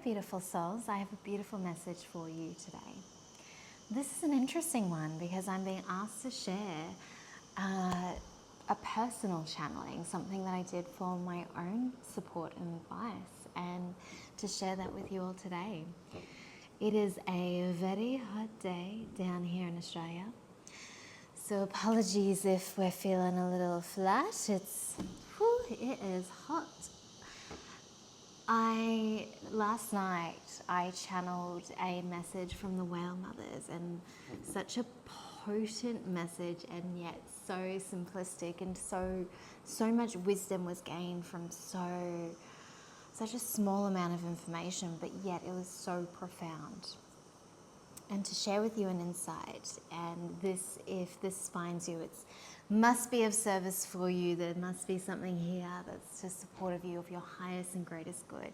beautiful souls, I have a beautiful message for you today. This is an interesting one because I'm being asked to share a personal channeling, something that I did for my own support and advice, and to share that with you all today. It is a very hot day down here in Australia, so apologies if we're feeling a little flat. It is hot. Last night I channeled a message from the whale mothers, and such a potent message, and yet so simplistic, and so much wisdom was gained from such a small amount of information, but yet it was so profound. And to share with you an insight, and this, if this finds you, it must be of service for you. There must be something here that's to support of you, of your highest and greatest good.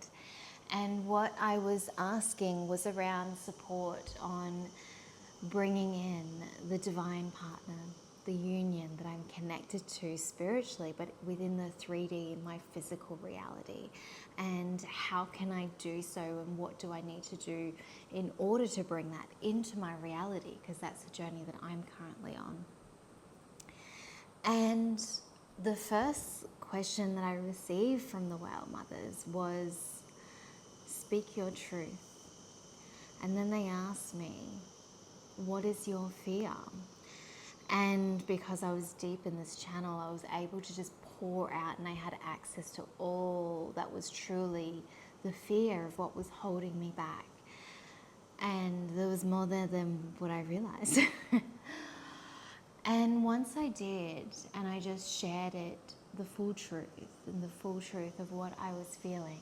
And what I was asking was around support on bringing in the divine partner, the union that I'm connected to spiritually, but within the 3D, in my physical reality. And how can I do so, and what do I need to do in order to bring that into my reality, because that's the journey that I'm currently on. And the first question that I received from the whale mothers was, speak your truth. And then they asked me, what is your fear? And because I was deep in this channel, I was able to just pour out, and I had access to all that was truly the fear of what was holding me back. And there was more there than what I realized. And once I did, and I just shared it, the full truth, and the full truth of what I was feeling,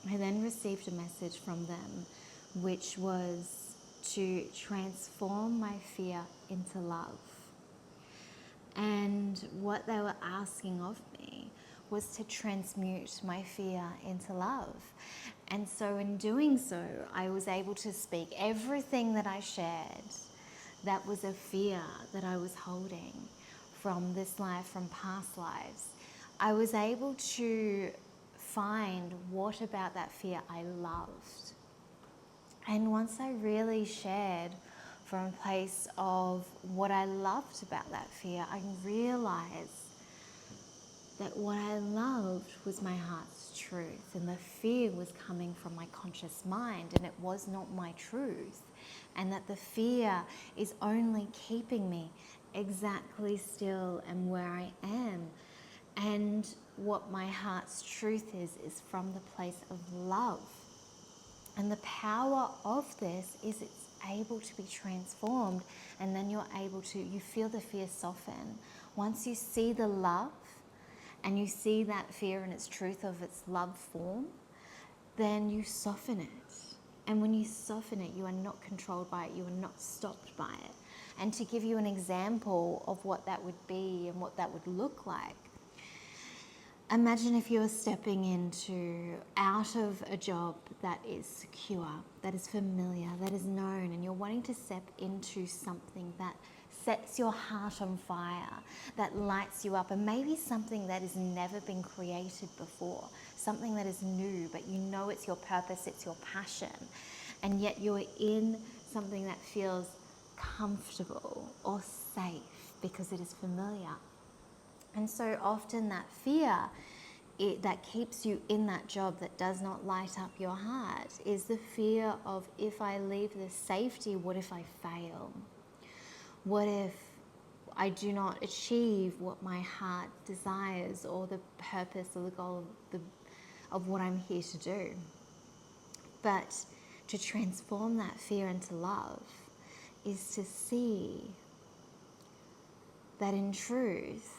I then received a message from them, which was to transform my fear into love. And what they were asking of me was to transmute my fear into love. And so in doing so, I was able to speak everything that I shared that was a fear that I was holding from this life, from past lives. I was able to find what about that fear I loved. And once I really shared from a place of what I loved about that fear, I realized that what I loved was my heart's truth, and the fear was coming from my conscious mind, and it was not my truth, and that the fear is only keeping me exactly still and where I am. And what my heart's truth is from the place of love. And the power of this is it's able to be transformed, and then you feel the fear soften. Once you see the love, and you see that fear in its truth of its love form, then you soften it. And when you soften it, you are not controlled by it, you are not stopped by it. And to give you an example of what that would be and what that would look like, imagine if you were stepping out of a job that is secure, that is familiar, that is known, and you're wanting to step into something that sets your heart on fire, that lights you up, and maybe something that has never been created before, something that is new, but you know it's your purpose, it's your passion, and yet you're in something that feels comfortable or safe because it is familiar. And so often that fear that keeps you in that job that does not light up your heart is the fear of, if I leave this safety, what if I fail? What if I do not achieve what my heart desires, or the purpose or the goal of what I'm here to do? But to transform that fear into love is to see that in truth,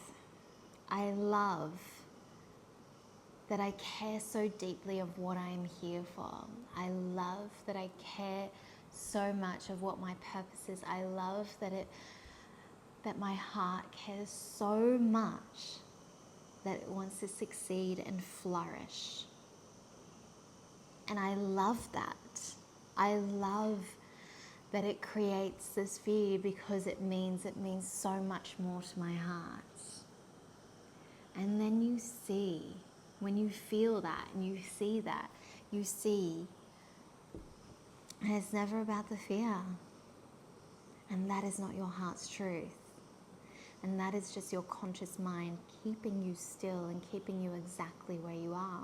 I love that I care so deeply of what I am here for. I love that I care so much of what my purpose is. I love that my heart cares so much that it wants to succeed and flourish. And I love that. I love that it creates this fear because it means so much more to my heart. And then you see, when you feel that and you see that, you see. And it's never about the fear. And that is not your heart's truth. And that is just your conscious mind keeping you still and keeping you exactly where you are.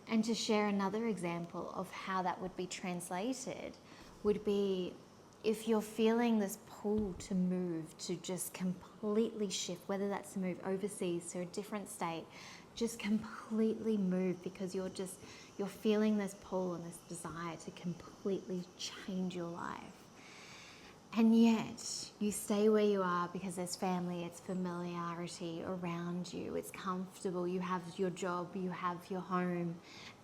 And to share another example of how that would be translated would be if you're feeling this pull to move, to just completely shift, whether that's to move overseas to a different state, just completely move because you're feeling this pull and this desire to completely change your life. And yet you stay where you are because there's family, it's familiarity around you, it's comfortable, you have your job, you have your home.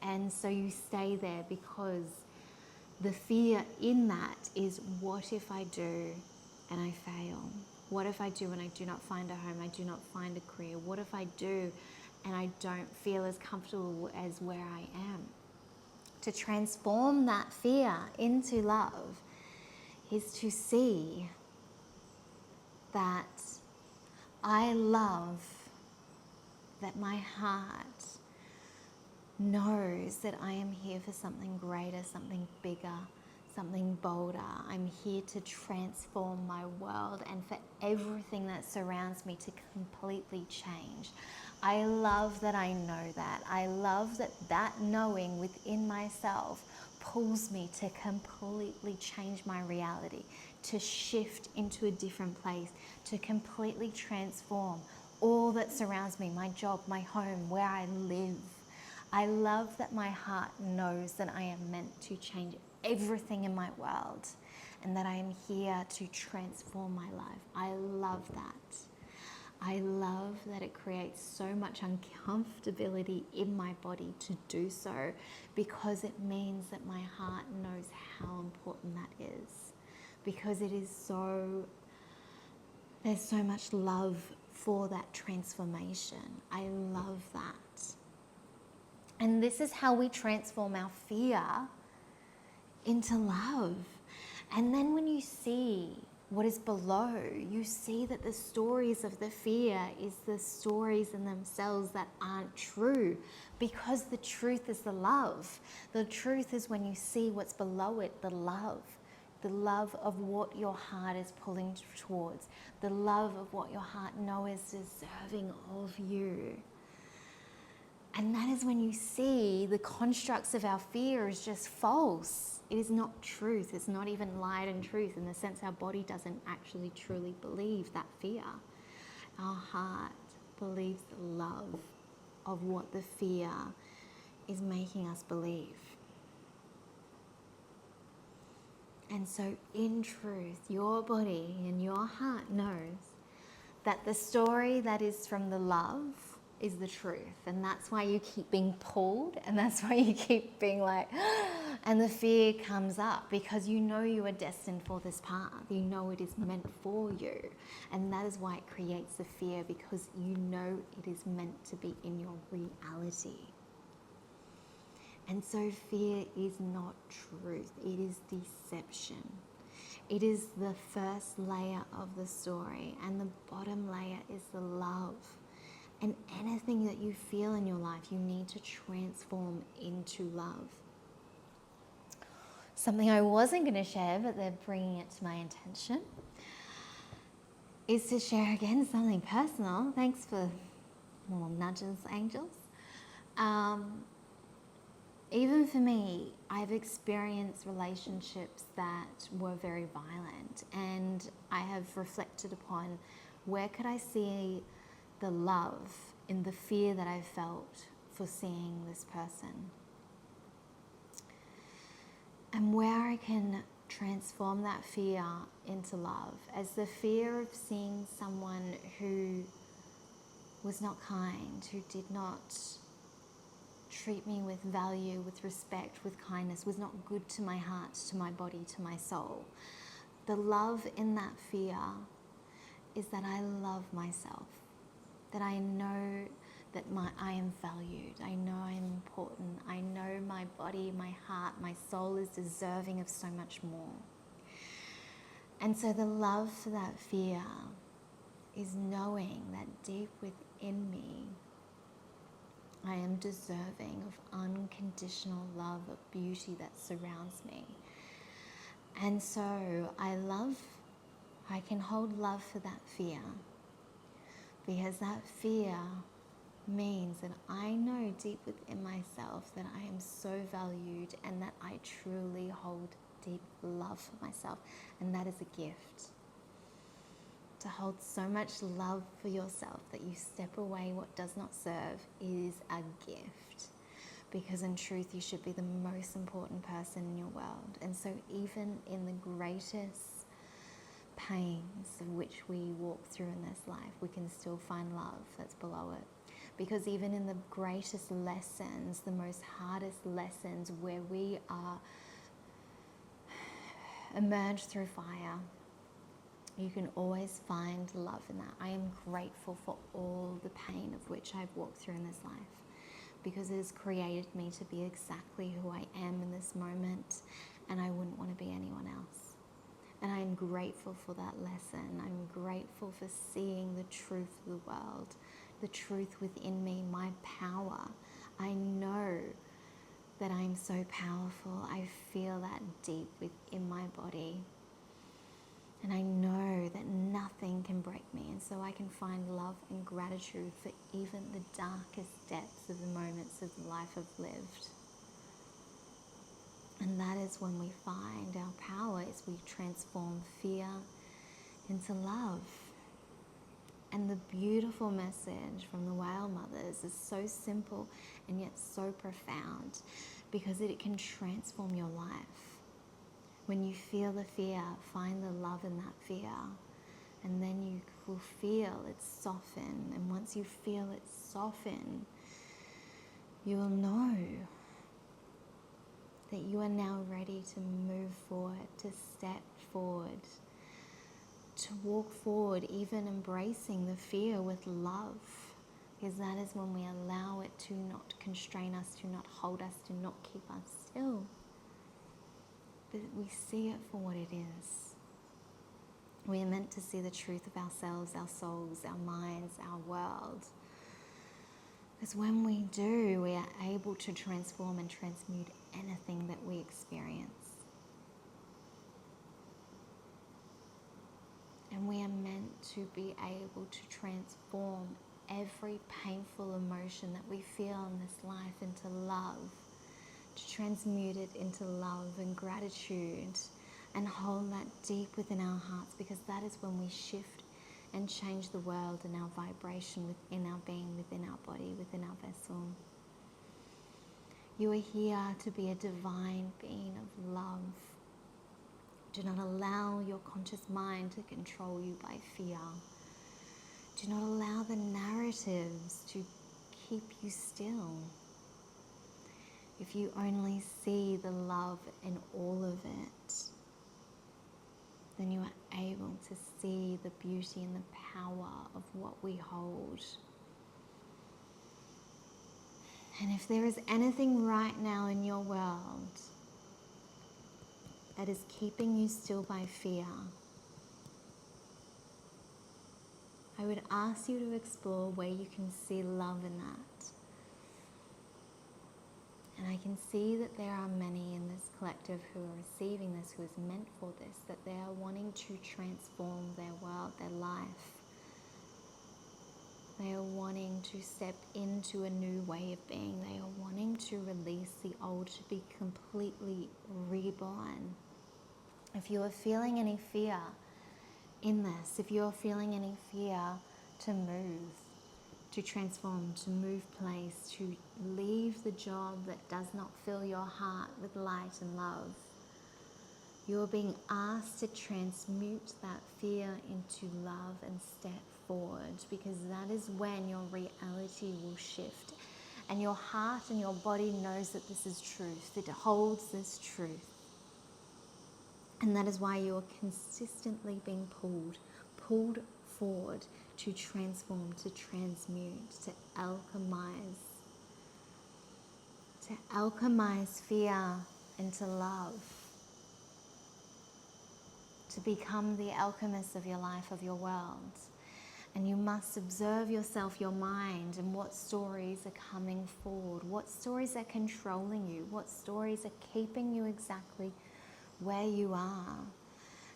And so you stay there because the fear in that is, what if I do and I fail? What if I do and I do not find a home, I do not find a career? What if I do and I don't feel as comfortable as where I am? To transform that fear into love is to see that I love that my heart knows that I am here for something greater, something bigger, something bolder. I'm here to transform my world and for everything that surrounds me to completely change. I love that I know that. I love that that knowing within myself pulls me to completely change my reality, to shift into a different place, to completely transform all that surrounds me, my job, my home, where I live. I love that my heart knows that I am meant to change everything in my world and that I am here to transform my life. I love that. I love that it creates so much uncomfortability in my body to do so, because it means that my heart knows how important that is. Because it is there's so much love for that transformation. I love that. And this is how we transform our fear into love. And then when you see what is below, you see that the stories of the fear is the stories in themselves that aren't true, because the truth is the love. The truth is when you see what's below it, the love of what your heart is pulling towards, the love of what your heart knows is deserving of you. And that is when you see the constructs of our fear is just false. It is not truth. It's not even light and truth, in the sense our body doesn't actually truly believe that fear. Our heart believes the love of what the fear is making us believe. And so in truth, your body and your heart knows that the story that is from the love is the truth. And that's why you keep being pulled, and that's why you keep being like, and the fear comes up, because you know you are destined for this path. You know it is meant for you. And that is why it creates the fear, because you know it is meant to be in your reality. And so fear is not truth, it is deception. It is the first layer of the story, and the bottom layer is the love. And anything that you feel in your life, you need to transform into love. Something I wasn't going to share, but they're bringing it to my attention, is to share again something personal. Thanks for little nudges, angels. Even for me, I've experienced relationships that were very violent, and I have reflected upon, where could I see the love in the fear that I felt for seeing this person, and where I can transform that fear into love, as the fear of seeing someone who was not kind, who did not treat me with value, with respect, with kindness, was not good to my heart, to my body, to my soul. The love in that fear is that I love myself, that I know that I am valued, I know I am important, I know my body, my heart, my soul is deserving of so much more. And so the love for that fear is knowing that deep within me, I am deserving of unconditional love, of beauty that surrounds me. And so I can hold love for that fear, because that fear means that I know deep within myself that I am so valued and that I truly hold deep love for myself. And that is a gift. To hold so much love for yourself that you step away what does not serve is a gift. Because in truth, you should be the most important person in your world. And so even in the greatest pains of which we walk through in this life, we can still find love that's below it. Because even in the greatest lessons, the most hardest lessons where we are emerged through fire, you can always find love in that. I am grateful for all the pain of which I've walked through in this life, because it has created me to be exactly who I am in this moment, and I wouldn't want to be anyone else. And I am grateful for that lesson. I'm grateful for seeing the truth of the world, the truth within me, my power. I know that I'm so powerful. I feel that deep within my body. And I know that nothing can break me. And so I can find love and gratitude for even the darkest depths of the moments of the life I've lived. And that is when we find our power, is we transform fear into love. And the beautiful message from the whale mothers is so simple and yet so profound, because it can transform your life. When you feel the fear, find the love in that fear, and then you will feel it soften. And once you feel it soften, you will know that you are now ready to move forward, to step forward, to walk forward, even embracing the fear with love. Because that is when we allow it to not constrain us, to not hold us, to not keep us still. But we see it for what it is. We are meant to see the truth of ourselves, our souls, our minds, our world. Because when we do, we are able to transform and transmute anything that we experience. And we are meant to be able to transform every painful emotion that we feel in this life into love, to transmute it into love and gratitude, and hold that deep within our hearts, because that is when we shift and change the world and our vibration within our being, within our body, within our vessel. You are here to be a divine being of love. Do not allow your conscious mind to control you by fear. Do not allow the narratives to keep you still. If you only see the love in all of it, then you are able to see the beauty and the power of what we hold. And if there is anything right now in your world that is keeping you still by fear, I would ask you to explore where you can see love in that. And I can see that there are many in this collective who are receiving this, who is meant for this, that they are wanting to transform their world, their life. They are wanting to step into a new way of being. They are wanting to release the old, to be completely reborn. If you are feeling any fear in this, if you are feeling any fear to move, to transform, to move place, to leave the job that does not fill your heart with light and love, you are being asked to transmute that fear into love and step forward, because that is when your reality will shift and your heart and your body knows that this is truth. It holds this truth. And that is why you are consistently being pulled forward to transform, to transmute, to alchemize fear into love, to become the alchemist of your life, of your world. And you must observe yourself, your mind, and what stories are coming forward, what stories are controlling you, what stories are keeping you exactly where you are.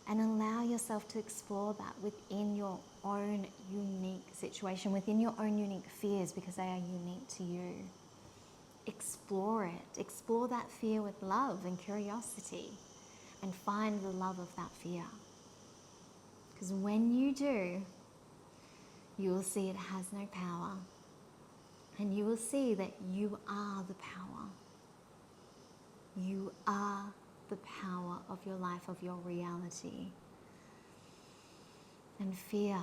And allow yourself to explore that within your own unique situation, within your own unique fears, because they are unique to you. Explore it. Explore that fear with love and curiosity, and find the love of that fear. Because when you do, you will see it has no power, and you will see that you are the power. You are the power of your life, of your reality. And fear,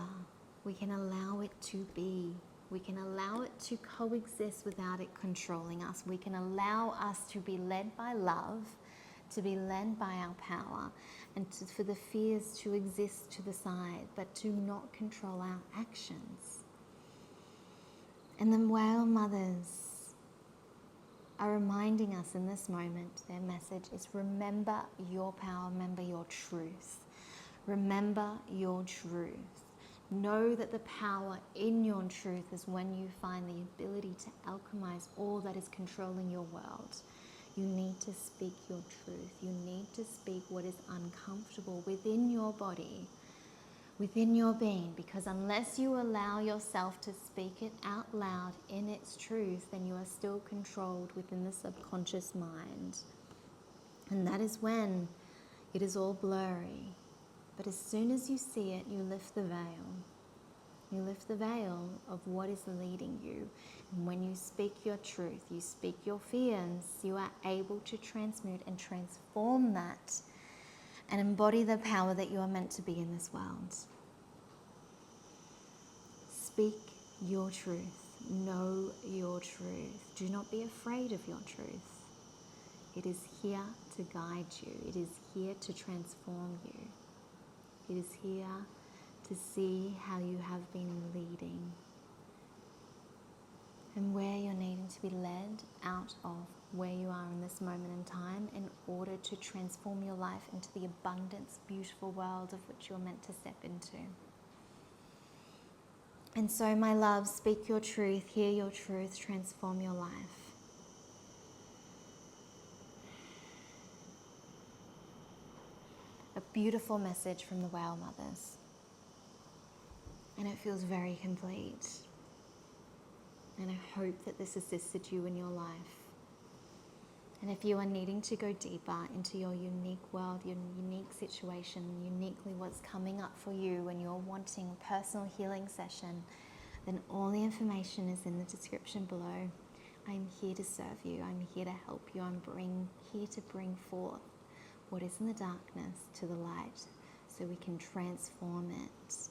we can allow it to be. We can allow it to coexist without it controlling us. We can allow us to be led by love, to be led by our power, and for the fears to exist to the side, but to not control our actions. And the whale mothers are reminding us in this moment, their message is remember your power, remember your truth. Remember your truth. Know that the power in your truth is when you find the ability to alchemize all that is controlling your world. You need to speak your truth. You need to speak what is uncomfortable within your body, within your being, because unless you allow yourself to speak it out loud in its truth, then you are still controlled within the subconscious mind. And that is when it is all blurry. But as soon as you see it, you lift the veil. You lift the veil of what is leading you. And when you speak your truth, you speak your fears, you are able to transmute and transform that and embody the power that you are meant to be in this world. Speak your truth. Know your truth. Do not be afraid of your truth. It is here to guide you. It is here to transform you. It is here to see how you have been leading and where you're needing to be led out of where you are in this moment in time in order to transform your life into the abundance, beautiful world of which you're meant to step into. And so, my love, speak your truth, hear your truth, transform your life. A beautiful message from the whale mothers. And it feels very complete. And I hope that this assisted you in your life. And if you are needing to go deeper into your unique world, your unique situation, uniquely what's coming up for you when you're wanting a personal healing session, then all the information is in the description below. I'm here to serve you. I'm here to help you. I'm here to bring forth what is in the darkness to the light so we can transform it.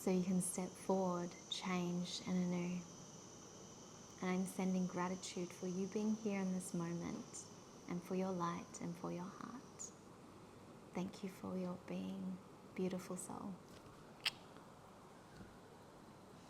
So you can step forward, change, and anew. And I'm sending gratitude for you being here in this moment, and for your light and for your heart. Thank you for your being, beautiful soul.